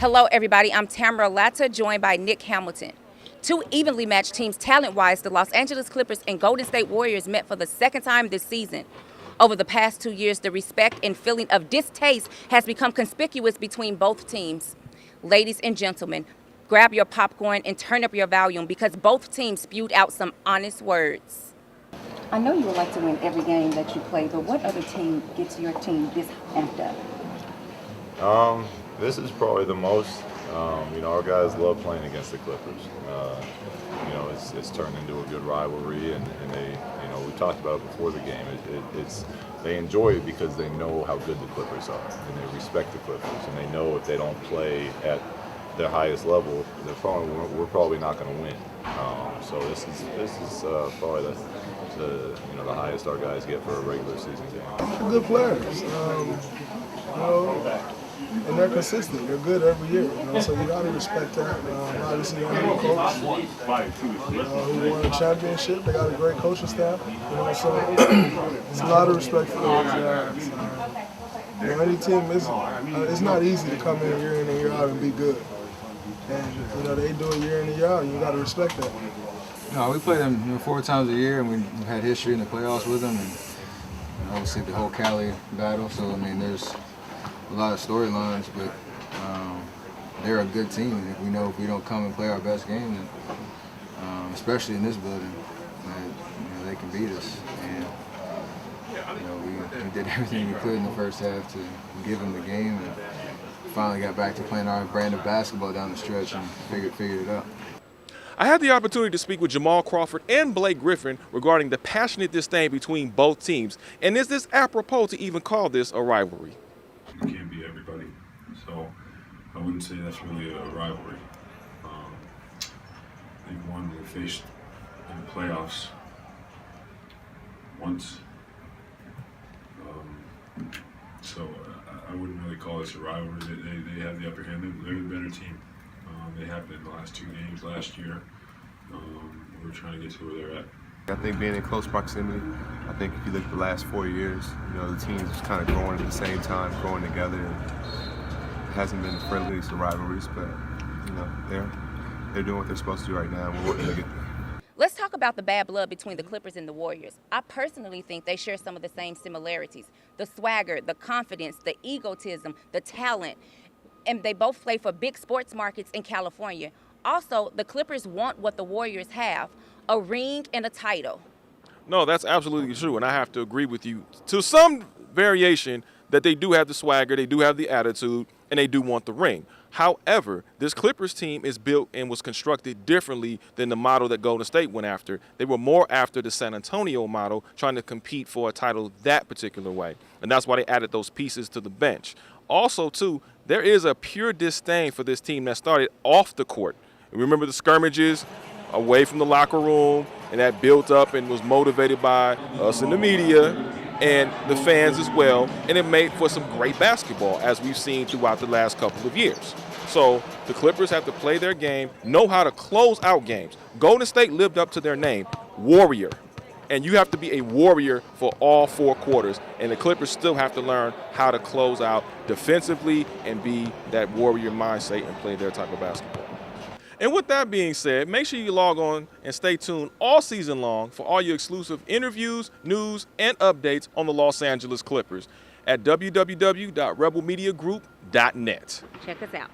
Hello, everybody. I'm Tamara Latta, joined by Nick Hamilton. Two evenly matched teams talent-wise, the Los Angeles Clippers and Golden State Warriors met for the second time this season. Over the past 2 years, the respect and feeling of distaste has become conspicuous between both teams. Ladies and gentlemen, grab your popcorn and turn up your volume because both teams spewed out some honest words. I know you would like to win every game that you play, but what other team gets your team this amped up? This is probably the most. Our guys love playing against the Clippers. It's turned into a good rivalry, and they, we talked about it before the game. They enjoy it because they know how good the Clippers are, and they respect the Clippers, and they know if they don't play at their highest level, we're probably not going to win. So this is probably the highest our guys get for a regular season game. Good players. And they're consistent. They're good every year, so you got to respect that. Obviously, you have a coach who won a championship. They got a great coaching staff, so it's a lot of respect for those guys. Any team it's not easy to come in year out and be good. And they do it year in and year out, and you got to respect that. No, we play them 4 times a year, and we've had history in the playoffs with them, and obviously the whole Cali battle. So there's a lot of storylines, but they're a good team. We know if we don't come and play our best game, then, especially in this building, they can beat us. And we did everything we could in the first half to give them the game, and finally got back to playing our brand of basketball down the stretch and figured it out. I had the opportunity to speak with Jamal Crawford and Blake Griffin regarding the passionate disdain between both teams. And is this apropos to even call this a rivalry? You can't beat everybody, so I wouldn't say that's really a rivalry. They've won and faced in the playoffs once, so I wouldn't really call this a rivalry. They have the upper hand. They're the better team. They have been the last 2 games last year. We're trying to get to where they're at. I think being in close proximity, I think if you look at the last 4 years, the teams just kind of growing at the same time, growing together. And it hasn't been the friendliest of rivalries, but they're doing what they're supposed to do right now, and we're working to get there. Let's talk about the bad blood between the Clippers and the Warriors. I personally think they share some of the same similarities. The swagger, the confidence, the egotism, the talent. And they both play for big sports markets in California. Also, the Clippers want what the Warriors have, a ring and a title. No, that's absolutely true, and I have to agree with you to some variation that they do have the swagger, they do have the attitude, and they do want the ring. However, this Clippers team is built and was constructed differently than the model that Golden State went after. They were more after the San Antonio model, trying to compete for a title that particular way, and that's why they added those pieces to the bench. Also, too, there is a pure disdain for this team that started off the court. Remember the skirmishes away from the locker room, and that built up and was motivated by us in the media and the fans as well, and it made for some great basketball, as we've seen throughout the last couple of years. So the Clippers have to play their game, know how to close out games. Golden State lived up to their name, Warrior. And you have to be a warrior for all 4 quarters. And the Clippers still have to learn how to close out defensively and be that warrior mindset and play their type of basketball. And with that being said, make sure you log on and stay tuned all season long for all your exclusive interviews, news, and updates on the Los Angeles Clippers at www.rebelmediagroup.net. Check us out.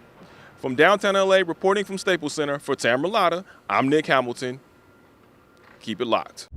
From downtown LA, reporting from Staples Center for Tamara Latta, I'm Nick Hamilton. Keep it locked.